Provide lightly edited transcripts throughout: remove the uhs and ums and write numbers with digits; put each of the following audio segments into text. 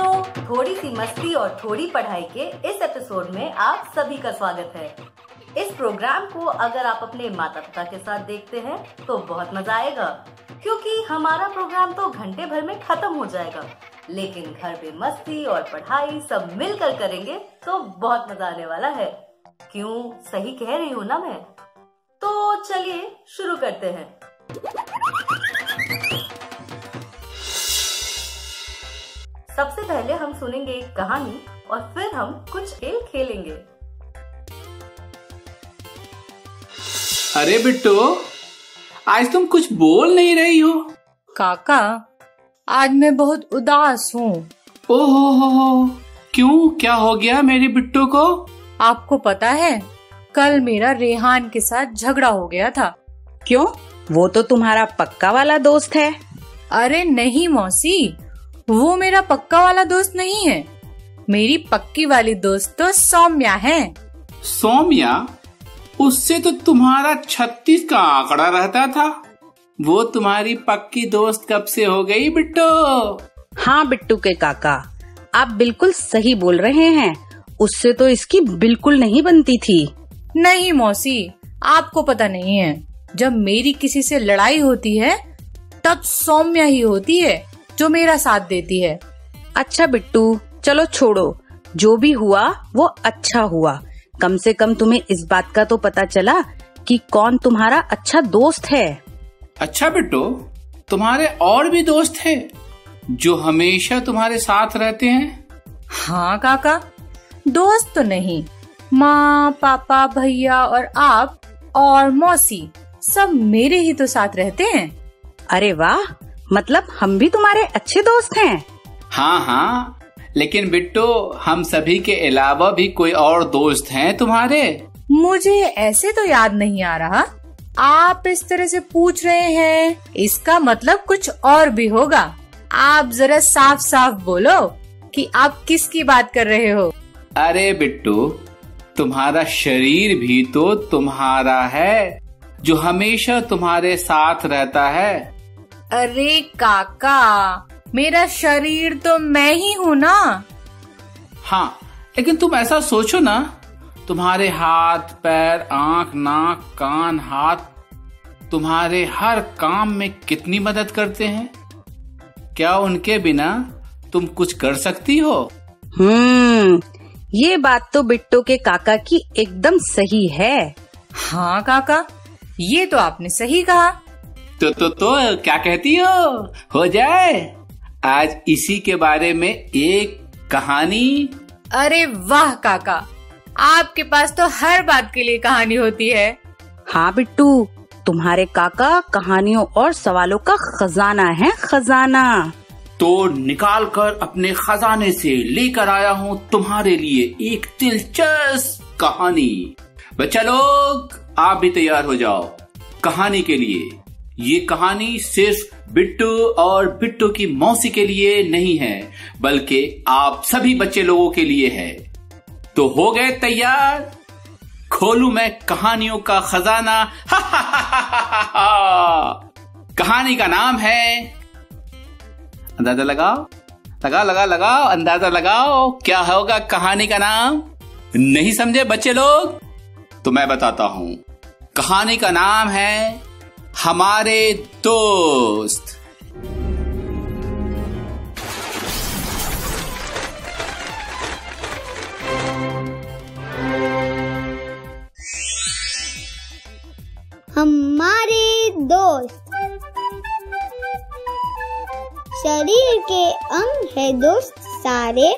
बच्चों, थोड़ी सी मस्ती और थोड़ी पढ़ाई के इस एपिसोड में आप सभी का स्वागत है। इस प्रोग्राम को अगर आप अपने माता पिता के साथ देखते हैं तो बहुत मजा आएगा, क्योंकि हमारा प्रोग्राम तो घंटे भर में खत्म हो जाएगा, लेकिन घर पे मस्ती और पढ़ाई सब मिलकर करेंगे तो बहुत मजा आने वाला है। क्यों, सही कह रही हूँ ना मैं? तो चलिए शुरू करते हैं। सबसे पहले हम सुनेंगे एक कहानी और फिर हम कुछ खेल खेलेंगे। अरे बिट्टू, आज तुम कुछ बोल नहीं रही हो। काका, आज मैं बहुत उदास हूँ। ओहो, क्यों, क्या हो गया मेरी बिट्टू को? आपको पता है, कल मेरा रेहान के साथ झगड़ा हो गया था। क्यों? वो तो तुम्हारा पक्का वाला दोस्त है। अरे नहीं मौसी, वो मेरा पक्का वाला दोस्त नहीं है। मेरी पक्की वाली दोस्त तो सौम्या है। सौम्या? उससे तो तुम्हारा 36 का आंकड़ा रहता था। वो तुम्हारी पक्की दोस्त कब से हो गई बिट्टू? हाँ बिट्टू के काका, आप बिल्कुल सही बोल रहे हैं। उससे तो इसकी बिल्कुल नहीं बनती थी। नहीं मौसी, आपको पता नहीं है, जब मेरी किसी से लड़ाई होती है तब सौम्या ही होती है जो मेरा साथ देती है। अच्छा बिट्टू, चलो छोड़ो, जो भी हुआ वो अच्छा हुआ। कम से कम तुम्हें इस बात का तो पता चला कि कौन तुम्हारा अच्छा दोस्त है। अच्छा बिट्टू, तुम्हारे और भी दोस्त हैं जो हमेशा तुम्हारे साथ रहते हैं? हाँ काका, दोस्त तो नहीं, माँ, पापा, भैया और आप और मौसी सब मेरे ही तो साथ रहते हैं। अरे वाह, मतलब हम भी तुम्हारे अच्छे दोस्त हैं। हाँ, लेकिन बिट्टू, हम सभी के अलावा भी कोई और दोस्त हैं तुम्हारे? मुझे ऐसे तो याद नहीं आ रहा। आप इस तरह से पूछ रहे हैं, इसका मतलब कुछ और भी होगा। आप जरा साफ साफ बोलो कि आप किसकी बात कर रहे हो। अरे बिट्टू, तुम्हारा शरीर भी तो तुम्हारा है, जो हमेशा तुम्हारे साथ रहता है। अरे काका, मेरा शरीर तो मैं ही हूँ ना। हाँ, लेकिन तुम ऐसा सोचो ना, तुम्हारे हाथ, पैर, आंख, नाक, कान, हाथ तुम्हारे हर काम में कितनी मदद करते हैं। क्या उनके बिना तुम कुछ कर सकती हो? ये बात तो बिट्टू के काका की एकदम सही है। हाँ काका, ये तो आपने सही कहा। तो क्या कहती हो जाए आज इसी के बारे में एक कहानी? अरे वाह काका, आपके पास तो हर बात के लिए कहानी होती है। हाँ बिट्टू, तुम्हारे काका कहानियों और सवालों का खजाना है, खजाना। तो निकाल कर अपने खजाने से लेकर आया हूँ तुम्हारे लिए एक दिलचस्प कहानी। बच्चा लोग, आप भी तैयार हो जाओ कहानी के लिए। ये कहानी सिर्फ बिट्टू और बिट्टू की मौसी के लिए नहीं है, बल्कि आप सभी बच्चे लोगों के लिए है। तो हो गए तैयार? खोलूं मैं कहानियों का खजाना? कहानी का नाम है, अंदाजा लगाओ, लगाओ, अंदाजा लगाओ, क्या होगा कहानी का नाम? नहीं समझे बच्चे लोग? तो मैं बताता हूं। कहानी का नाम है हमारे दोस्त। हमारे दोस्त। शरीर के अंग है दोस्त सारे,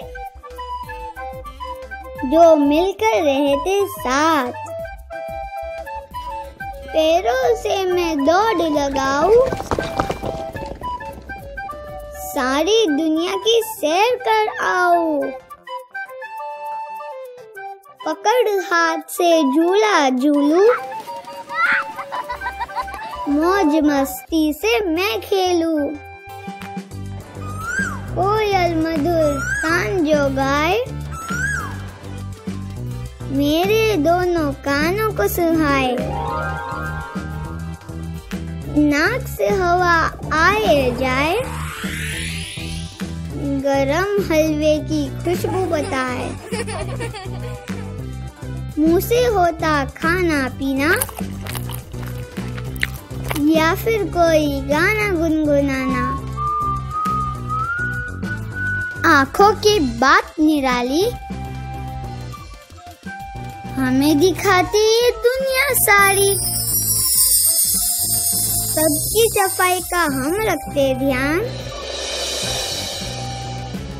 जो मिलकर रहते साथ। पैरों से मैं दौड़ लगाऊं, सारी दुनिया की सैर कर आऊं। पकड़ हाथ से झूला झूलूं, मौज मस्ती से मैं खेलूं। कोयल मधुर तान जो गाए, मेरे दोनों कानों को सुहाए। नाक से हवा आए जाए, गरम हलवे की खुशबू बताए। मुंह से होता खाना पीना या फिर कोई गाना गुनगुनाना। आँखों की बात निराली, हमें दिखाती ये दुनिया सारी। सबकी सफाई का हम रखते ध्यान,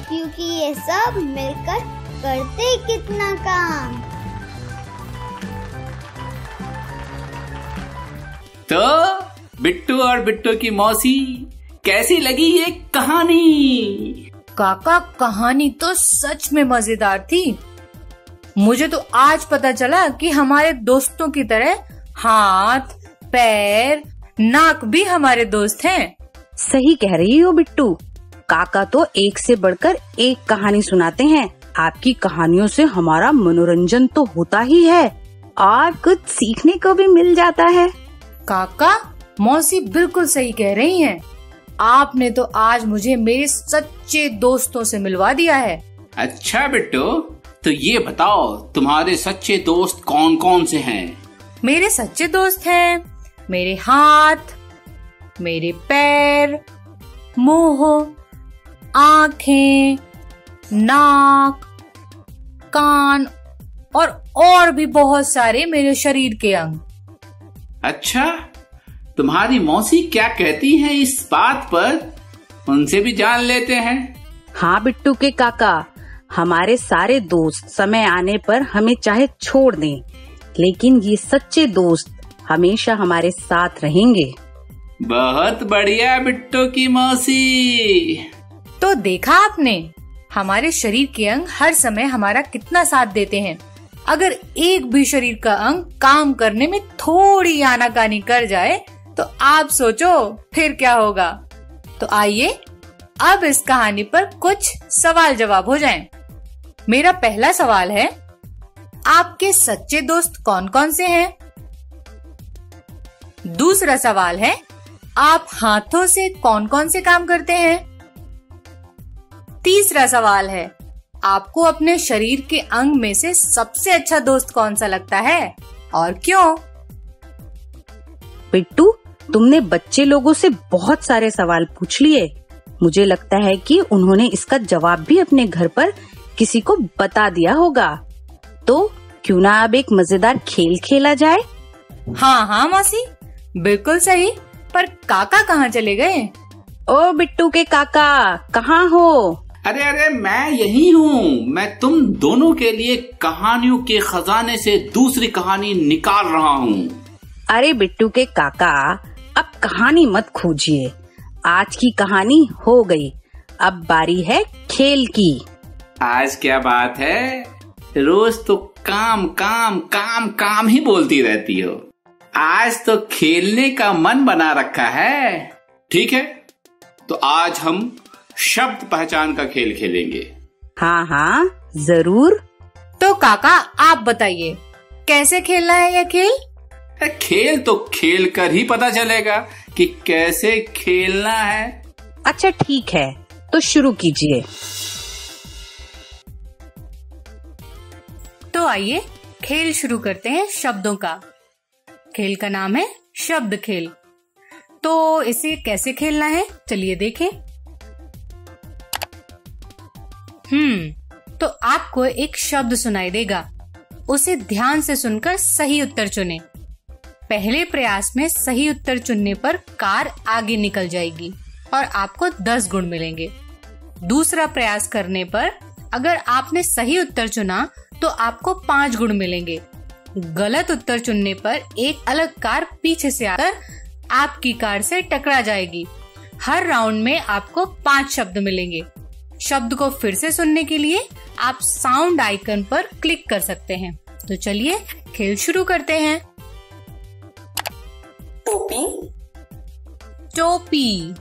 क्योंकि ये सब मिलकर करते कितना काम। तो बिट्टू और बिट्टू की मौसी, कैसी लगी ये कहानी? काका, कहानी तो सच में मजेदार थी। मुझे तो आज पता चला कि हमारे दोस्तों की तरह हाथ, पैर, नाक भी हमारे दोस्त हैं। सही कह रही हो बिट्टू, काका तो एक से बढ़कर एक कहानी सुनाते हैं। आपकी कहानियों से हमारा मनोरंजन तो होता ही है और कुछ सीखने को भी मिल जाता है। काका, मौसी बिल्कुल सही कह रही हैं। आपने तो आज मुझे मेरे सच्चे दोस्तों से मिलवा दिया है। अच्छा बिट्टू, तो ये बताओ तुम्हारे सच्चे दोस्त कौन कौन से हैं? मेरे सच्चे दोस्त हैं मेरे हाथ, मेरे पैर, मुंह, आँखें, नाक, कान और भी बहुत सारे मेरे शरीर के अंग। अच्छा, तुम्हारी मौसी क्या कहती हैं इस बात पर? उनसे भी जान लेते हैं। हाँ बिट्टू के काका, हमारे सारे दोस्त समय आने पर हमें चाहे छोड़ दें, लेकिन ये सच्चे दोस्त हमेशा हमारे साथ रहेंगे। बहुत बढ़िया बिट्टू की मौसी। तो देखा आपने, हमारे शरीर के अंग हर समय हमारा कितना साथ देते हैं। अगर एक भी शरीर का अंग काम करने में थोड़ी आनाकानी कर जाए तो आप सोचो फिर क्या होगा। तो आइए अब इस कहानी पर कुछ सवाल जवाब हो जाएं। मेरा पहला सवाल है, आपके सच्चे दोस्त कौन कौन से हैं? दूसरा सवाल है, आप हाथों से कौन कौन से काम करते हैं? तीसरा सवाल है, आपको अपने शरीर के अंग में से सबसे अच्छा दोस्त कौन सा लगता है और क्यों? बिट्टू, तुमने बच्चे लोगों से बहुत सारे सवाल पूछ लिए। मुझे लगता है कि उन्होंने इसका जवाब भी अपने घर पर किसी को बता दिया होगा। तो क्यों ना अब एक मजेदार खेल खेला जाए? हाँ मौसी, बिल्कुल सही। पर काका कहाँ चले गए? ओ बिट्टू के काका, कहाँ हो? अरे मैं यही हूँ। मैं तुम दोनों के लिए कहानियों के खजाने से दूसरी कहानी निकाल रहा हूँ। अरे बिट्टू के काका, अब कहानी मत खोजिए। आज की कहानी हो गई, अब बारी है खेल की। आज क्या बात है, रोज तो काम काम काम काम ही बोलती रहती हो। आज तो खेलने का मन बना रखा है। ठीक है, तो आज हम शब्द पहचान का खेल खेलेंगे। हाँ जरूर। तो काका आप बताइए, कैसे खेलना है यह खेल? खेल तो खेल कर ही पता चलेगा कि कैसे खेलना है। अच्छा ठीक है, तो शुरू कीजिए। तो आइए खेल शुरू करते हैं शब्दों का। खेल का नाम है शब्द खेल। तो इसे कैसे खेलना है चलिए देखें। तो आपको एक शब्द सुनाई देगा, उसे ध्यान से सुनकर सही उत्तर चुनें। पहले प्रयास में सही उत्तर चुनने पर कार आगे निकल जाएगी और आपको 10 गुण मिलेंगे। दूसरा प्रयास करने पर अगर आपने सही उत्तर चुना तो आपको 5 गुण मिलेंगे। गलत उत्तर चुनने पर एक अलग कार पीछे से आकर आपकी कार से टकरा जाएगी। हर राउंड में आपको 5 शब्द मिलेंगे। शब्द को फिर से सुनने के लिए आप साउंड आइकन पर क्लिक कर सकते हैं। तो चलिए खेल शुरू करते हैं। टोपी, टोपी,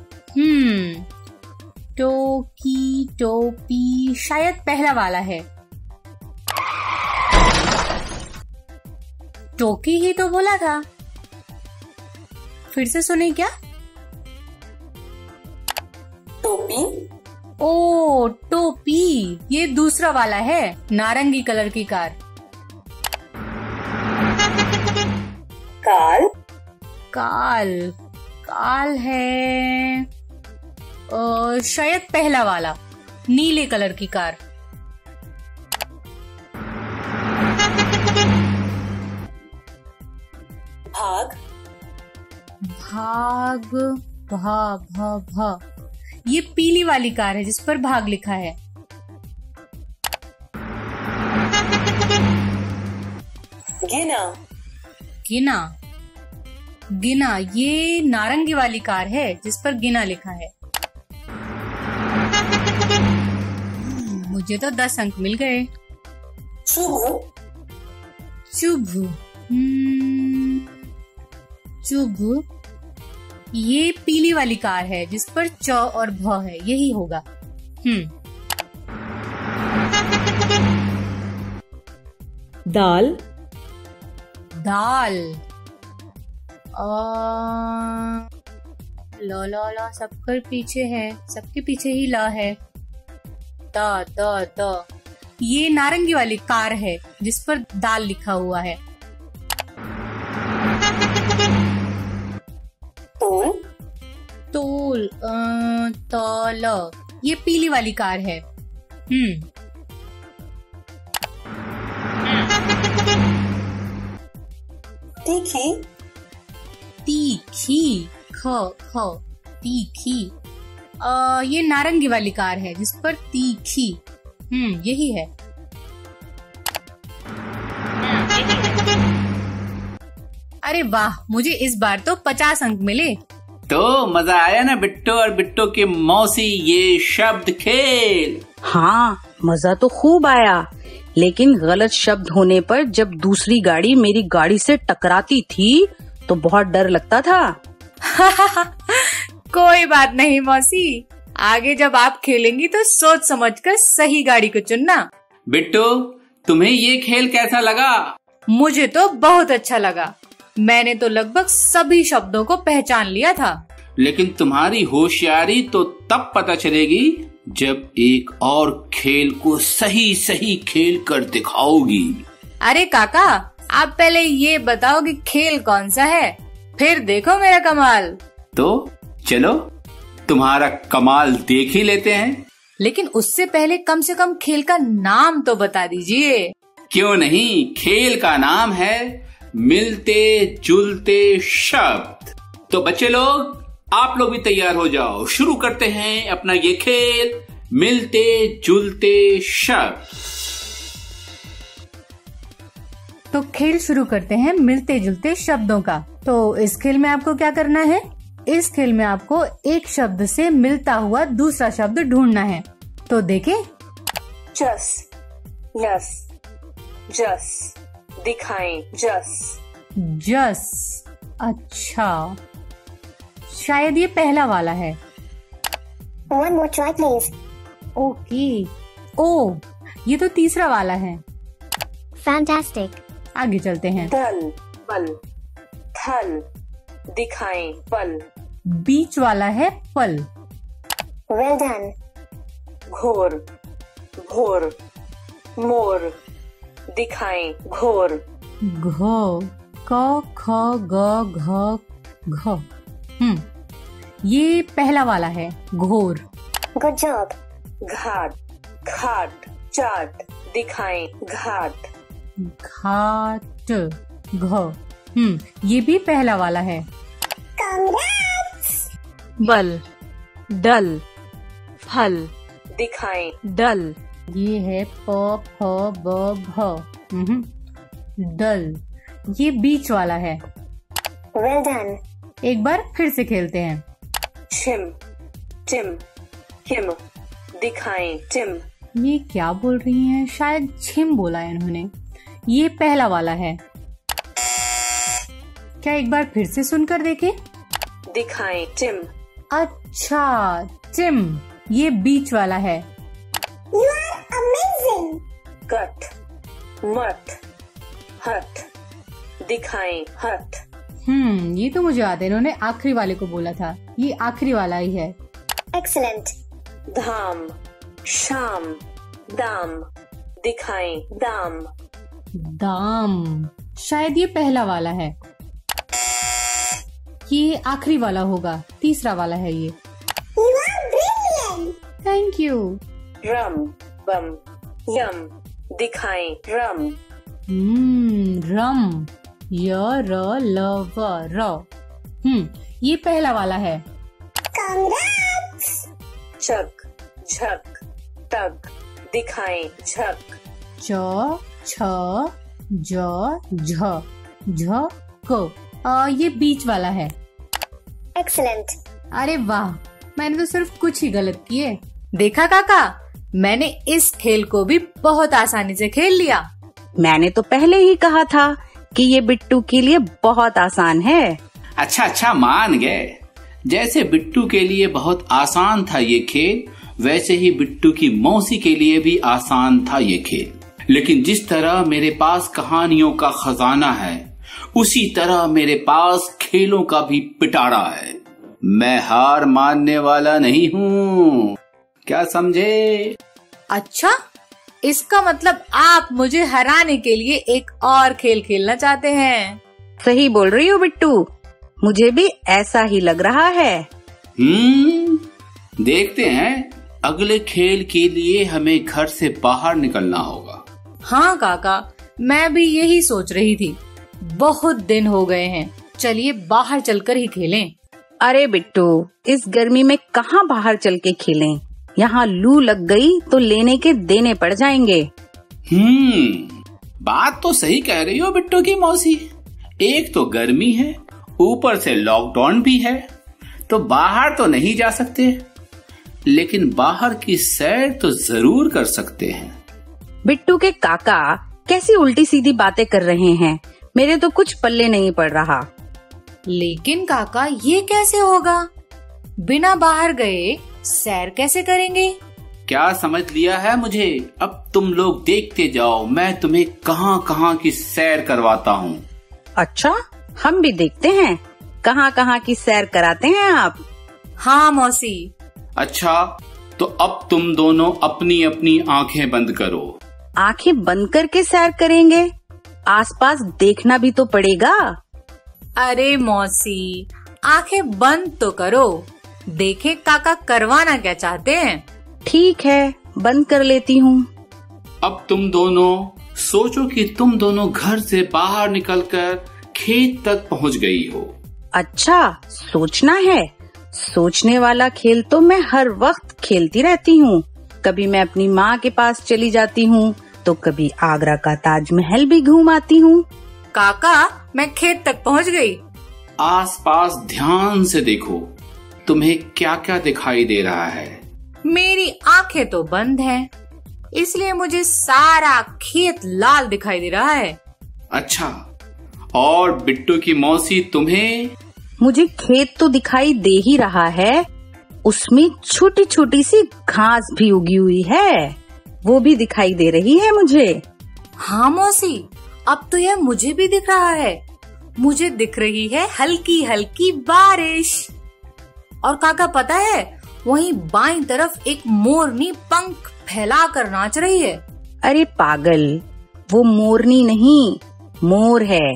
टोकी, टोपी शायद पहला वाला है। टोकी ही तो बोला था, फिर से सुने क्या? टोपी, ओ, टोपी। ये दूसरा वाला है, नारंगी कलर की कार। काल। काल, काल है शायद पहला वाला, नीले कलर की कार। भाग। भाग, भा भा भा, ये पीली वाली कार है जिस पर भाग लिखा है। गिना। गिना, गिना, ये नारंगी वाली कार है जिस पर गिना लिखा है। मुझे तो 10 अंक मिल गए। चुभ। चुभ, चुभ, ये पीली वाली कार है जिस पर च और भ है, यही होगा। दाल। दाल, ला ला ला, सबके पीछे है, सबके पीछे ही ला है। द द द, ये नारंगी वाली कार है जिस पर दाल लिखा हुआ है। तोल। तोल, तौल, ये पीली वाली कार है। तीखी। तीखी, ख ख, तीखी, ये नारंगी वाली कार है जिस पर तीखी, यही है। अरे वाह, मुझे इस बार तो 50 अंक मिले। तो मजा आया ना बिट्टो और बिट्टो के मौसी ये शब्द खेल? हाँ, मजा तो खूब आया, लेकिन गलत शब्द होने पर जब दूसरी गाड़ी मेरी गाड़ी से टकराती थी तो बहुत डर लगता था। कोई बात नहीं मौसी, आगे जब आप खेलेंगी तो सोच समझकर सही गाड़ी को चुनना। बिट्टू, तुम्हें ये खेल कैसा लगा? मुझे तो बहुत अच्छा लगा। मैंने तो लगभग सभी शब्दों को पहचान लिया था। लेकिन तुम्हारी होशियारी तो तब पता चलेगी जब एक और खेल को सही सही खेल कर दिखाओगी। अरे काका, आप पहले ये बताओ कि खेल कौन सा है, फिर देखो मेरा कमाल। तो चलो तुम्हारा कमाल देख ही लेते हैं। लेकिन उससे पहले कम से कम खेल का नाम तो बता दीजिए। क्यों नहीं, खेल का नाम है मिलते जुलते शब्द। तो बच्चे लोग, आप लोग भी तैयार हो जाओ, शुरू करते हैं अपना ये खेल मिलते जुलते शब्द। तो खेल शुरू करते हैं मिलते जुलते शब्दों का। तो इस खेल में आपको क्या करना है? इस खेल में आपको एक शब्द से मिलता हुआ दूसरा शब्द ढूंढना है। तो देखें, जस, यस, जस, दिखाएं, जस। जस, अच्छा, शायद ये पहला वाला है। One more try, please. Okay, ओ, ये तो तीसरा वाला है। Fantastic. आगे चलते हैं। दल, पल, थल, दिखाएं, पल। बीच वाला है पल। Well done. घोर, भोर, मोर, दिखाएं, घोर। घ, क, ख, ग, घ, घ। ये पहला वाला है, घोर। Good job. घाट, खाट, चाट, दिखाएं, घाट। घाट, घ। ये भी पहला वाला है। Congrats. बल, डल, फल, दिखाएं, डल। ये है प, फ, ब, भ। डल, ये बीच वाला है। Well done. एक बार फिर से खेलते हैं। छिम, टिम, किम, दिखाएं, टिम। ये क्या बोल रही हैं? शायद छिम बोला है इन्होंने। ये पहला वाला है। क्या एक बार फिर से सुनकर देखें? दिखाएं, टिम। अच्छा, टिम, ये बीच वाला है। You are amazing. कट, मट, हट, दिखाएं, हट। ये तो मुझे याद है, इन्होंने आखिरी वाले को बोला था। ये आखिरी वाला ही है। Excellent. धाम, शाम, दाम, दिखाएं दाम। दाम, शायद ये पहला वाला है। ये आखिरी वाला होगा, तीसरा वाला है ये। Thank you. रम, बम, यम, दिखाएं रम। रम, य र ल व र। ये पहला वाला है। चक, झक, टक, दिखाएं झक। च, छ, ज, झ, झ, क। ये बीच वाला है। एक्सीलेंट। अरे वाह, मैंने तो सिर्फ कुछ ही गलत किए। देखा काका, मैंने इस खेल को भी बहुत आसानी से खेल लिया। मैंने तो पहले ही कहा था कि ये बिट्टू के लिए बहुत आसान है। अच्छा मान गए। जैसे बिट्टू के लिए बहुत आसान था ये खेल, वैसे ही बिट्टू की मौसी के लिए भी आसान था ये खेल। लेकिन जिस तरह मेरे पास कहानियों का खजाना है, उसी तरह मेरे पास खेलों का भी पिटारा है। मैं हार मानने वाला नहीं हूँ, क्या समझे? अच्छा, इसका मतलब आप मुझे हराने के लिए एक और खेल खेलना चाहते हैं। सही बोल रही हो बिट्टू, मुझे भी ऐसा ही लग रहा है। देखते हैं। अगले खेल के लिए हमें घर से बाहर निकलना होगा। हाँ काका, मैं भी यही सोच रही थी। बहुत दिन हो गए हैं, चलिए बाहर चलकर ही खेलें। अरे बिट्टू, इस गर्मी में कहाँ बाहर चल के खेलें? यहाँ लू लग गई तो लेने के देने पड़ जाएंगे। बात तो सही कह रही हो बिट्टू की मौसी। एक तो गर्मी है, ऊपर से लॉकडाउन भी है, तो बाहर तो नहीं जा सकते, लेकिन बाहर की सैर तो जरूर कर सकते हैं। बिट्टू के काका कैसी उल्टी सीधी बातें कर रहे हैं, मेरे तो कुछ पल्ले नहीं पड़ रहा। लेकिन काका, ये कैसे होगा? बिना बाहर गए सैर कैसे करेंगे? क्या समझ लिया है मुझे? अब तुम लोग देखते जाओ, मैं तुम्हें कहाँ कहाँ की सैर करवाता हूँ। अच्छा, हम भी देखते हैं कहाँ कहाँ की सैर कराते हैं आप। हाँ मौसी। अच्छा, तो अब तुम दोनों अपनी अपनी आंखें बंद करो। आंखें बंद करके सैर करेंगे? आसपास देखना भी तो पड़ेगा। अरे मौसी, आंखें बंद तो करो, देखे काका करवाना क्या चाहते हैं। ठीक है, बंद कर लेती हूँ। अब तुम दोनों सोचो कि तुम दोनों घर से बाहर निकलकर खेत तक पहुँच गई हो। अच्छा, सोचना है। सोचने वाला खेल तो मैं हर वक्त खेलती रहती हूँ। कभी मैं अपनी माँ के पास चली जाती हूँ, तो कभी आगरा का ताजमहल भी घूम आती हूँ। काका, मैं खेत तक पहुँच गई। आसपास ध्यान से देखो, तुम्हें क्या क्या दिखाई दे रहा है? मेरी आंखें तो बंद हैं, इसलिए मुझे सारा खेत लाल दिखाई दे रहा है। अच्छा, और बिट्टू की मौसी तुम्हें? मुझे खेत तो दिखाई दे ही रहा है, उसमें छोटी छोटी सी घास भी उगी हुई है, वो भी दिखाई दे रही है मुझे। हाँ मौसी, अब तो यह मुझे भी दिख रहा है। मुझे दिख रही है हल्की हल्की बारिश। और काका पता है, वहीं बाईं तरफ एक मोरनी पंख फैलाकर नाच रही है। अरे पागल, वो मोरनी नहीं, मोर है।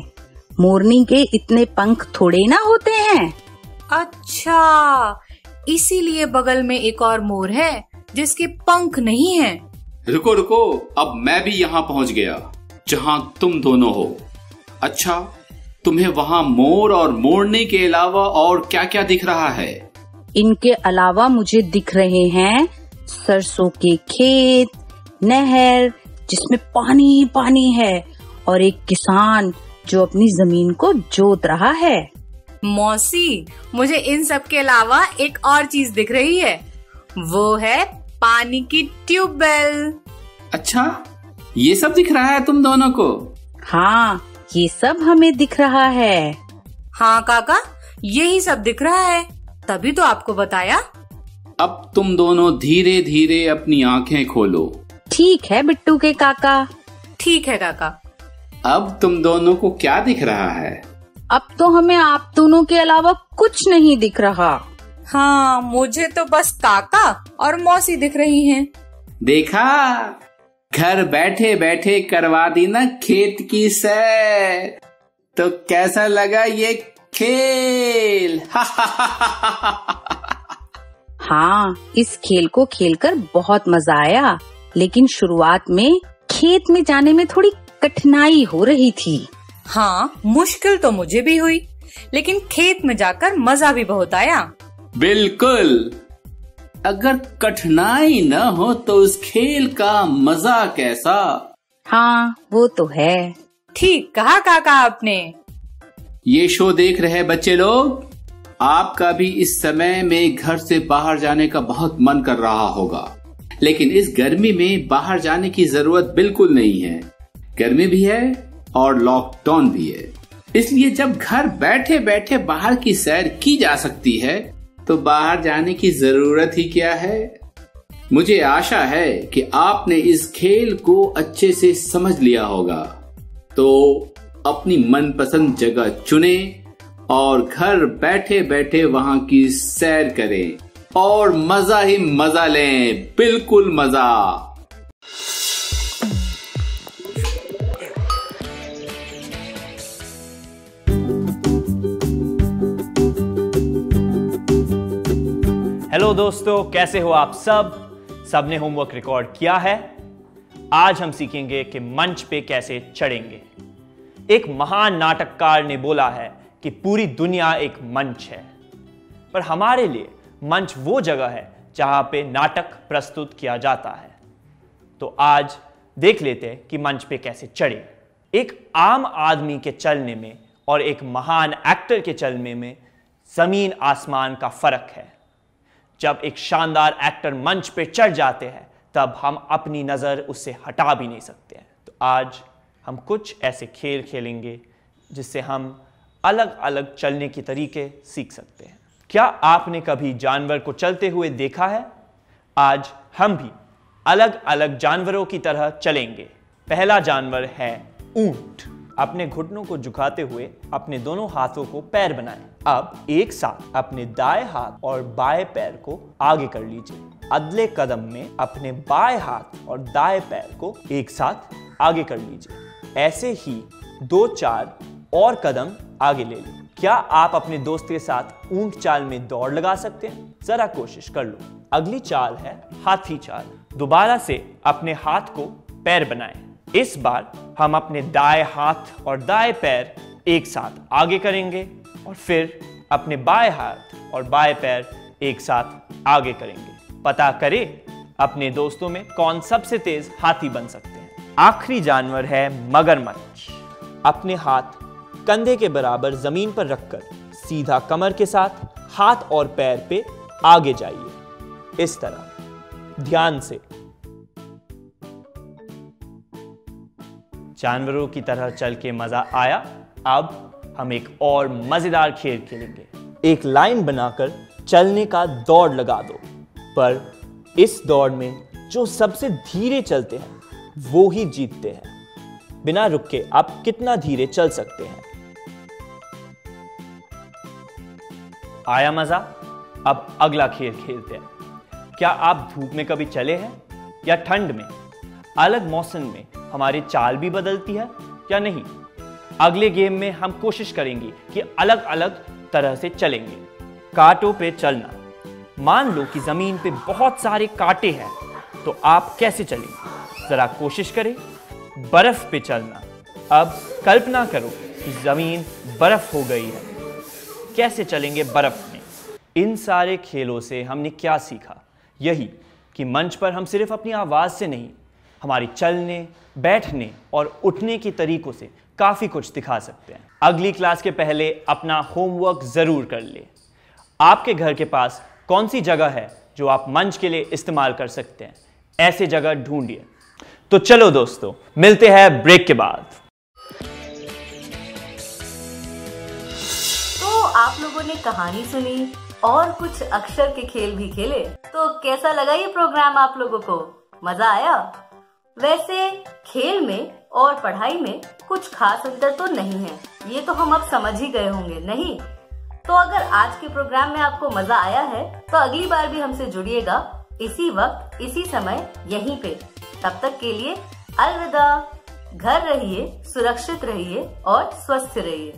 मोरनी के इतने पंख थोड़े ना होते हैं। अच्छा, इसीलिए बगल में एक और मोर है जिसके पंख नहीं हैं। रुको रुको, अब मैं भी यहाँ पहुँच गया जहाँ तुम दोनों हो। अच्छा, तुम्हें वहाँ मोर और मोरनी के अलावा और क्या क्या दिख रहा है? इनके अलावा मुझे दिख रहे हैं सरसों के खेत, नहर जिसमें पानी पानी है, और एक किसान जो अपनी जमीन को जोत रहा है। मौसी, मुझे इन सब के अलावा एक और चीज दिख रही है, वो है पानी की ट्यूबवेल। अच्छा, ये सब दिख रहा है तुम दोनों को? हाँ, ये सब हमें दिख रहा है। हाँ काका, यही सब दिख रहा है, तभी तो आपको बताया। अब तुम दोनों धीरे धीरे अपनी आंखें खोलो। ठीक है बिट्टू के काका। ठीक है काका। अब तुम दोनों को क्या दिख रहा है? अब तो हमें आप दोनों के अलावा कुछ नहीं दिख रहा। हाँ, मुझे तो बस काका और मौसी दिख रही हैं। देखा, घर बैठे बैठे करवा दी ना खेत की सैर। तो कैसा लगा ये खेल? हाँ, इस खेल को खेलकर बहुत मजा आया, लेकिन शुरुआत में खेत में जाने में थोड़ी कठिनाई हो रही थी। हाँ, मुश्किल तो मुझे भी हुई, लेकिन खेत में जाकर मजा भी बहुत आया। बिल्कुल, अगर कठिनाई न हो तो उस खेल का मजा कैसा? हाँ, वो तो है। ठीक कहा काका आपने। ये शो देख रहे बच्चे लोग, आपका भी इस समय में घर से बाहर जाने का बहुत मन कर रहा होगा, लेकिन इस गर्मी में बाहर जाने की जरूरत बिल्कुल नहीं है। गर्मी भी है और लॉकडाउन भी है, इसलिए जब घर बैठे बैठे बाहर की सैर की जा सकती है तो बाहर जाने की जरूरत ही क्या है। मुझे आशा है कि आपने इस खेल को अच्छे से समझ लिया होगा। तो अपनी मनपसंद जगह चुने और घर बैठे बैठे वहां की सैर करें और मजा ही मजा लें, बिल्कुल मजा। हेलो दोस्तों, कैसे हो आप सब? सबने होमवर्क रिकॉर्ड किया है? आज हम सीखेंगे कि मंच पे कैसे चढ़ेंगे। एक महान नाटककार ने बोला है कि पूरी दुनिया एक मंच है, पर हमारे लिए मंच वो जगह है जहां पे नाटक प्रस्तुत किया जाता है। तो आज देख लेते हैं कि मंच पे कैसे चढ़े। एक आम आदमी के चलने में और एक महान एक्टर के चलने में जमीन आसमान का फर्क है। जब एक शानदार एक्टर मंच पे चढ़ जाते हैं तब हम अपनी नजर उससे हटा भी नहीं सकते हैं। तो आज हम कुछ ऐसे खेल खेलेंगे जिससे हम अलग अलग चलने के तरीके सीख सकते हैं। क्या आपने कभी जानवर को चलते हुए देखा है? आज हम भी अलग अलग जानवरों की तरह चलेंगे। पहला जानवर है ऊंट। अपने घुटनों को झुकाते हुए अपने दोनों हाथों को पैर बनाएं। अब एक साथ अपने दाएं हाथ और बाएं पैर को आगे कर लीजिए। अगले कदम में अपने बाएं हाथ और दाएं पैर को एक साथ आगे कर लीजिए। ऐसे ही 2-4 और कदम आगे ले लीजिए। क्या आप अपने दोस्त के साथ ऊंट चाल में दौड़ लगा सकते हैं? जरा कोशिश कर लो। अगली चाल है हाथी चाल। दोबारा से अपने हाथ को पैर बनाएं। इस बार हम अपने दाएं हाथ और दाएं पैर एक साथ आगे करेंगे और फिर अपने बाएं हाथ और बाएं पैर एक साथ आगे करेंगे। पता करें अपने दोस्तों में कौन सबसे तेज हाथी बन सकते हैं। आखिरी जानवर है मगरमच्छ। अपने हाथ कंधे के बराबर जमीन पर रखकर सीधा कमर के साथ हाथ और पैर पे आगे जाइए। इस तरह ध्यान से। जानवरों की तरह चल के मजा आया? अब हम एक और मजेदार खेल खेलेंगे। एक लाइन बनाकर चलने का दौड़ लगा दो, पर इस दौड़ में जो सबसे धीरे चलते हैं वो ही जीतते हैं। बिना रुके आप कितना धीरे चल सकते हैं? आया मजा? अब अगला खेल खेलते हैं। क्या आप धूप में कभी चले हैं या ठंड में? अलग मौसम में हमारी चाल भी बदलती है या नहीं? अगले गेम में हम कोशिश करेंगे कि अलग अलग तरह से चलेंगे। कांटों पे चलना। मान लो कि जमीन पे बहुत सारे कांटे हैं, तो आप कैसे चलेंगे? जरा कोशिश करें। बर्फ पे चलना। अब कल्पना करो कि जमीन बर्फ हो गई है। कैसे चलेंगे बर्फ में? इन सारे खेलों से हमने क्या सीखा? यही कि मंच पर हम सिर्फ अपनी आवाज से नहीं, हमारी चलने, बैठने और उठने के तरीकों से काफी कुछ दिखा सकते हैं। अगली क्लास के पहले अपना होमवर्क जरूर कर ले। आपके घर के पास कौन सी जगह है जो आप मंच के लिए इस्तेमाल कर सकते हैं? ऐसे जगह ढूंढिए। तो चलो दोस्तों, मिलते हैं ब्रेक के बाद। तो आप लोगों ने कहानी सुनी और कुछ अक्षर के खेल भी खेले। तो कैसा लगा ये प्रोग्राम आप लोगों को? मजा आया? वैसे खेल में और पढ़ाई में कुछ खास अंतर तो नहीं है, ये तो हम अब समझ ही गए होंगे, नहीं? तो अगर आज के प्रोग्राम में आपको मजा आया है तो अगली बार भी हमसे जुड़िएगा इसी वक्त इसी समय यहीं पे। तब तक के लिए अलविदा। घर रहिए, सुरक्षित रहिए और स्वस्थ रहिए।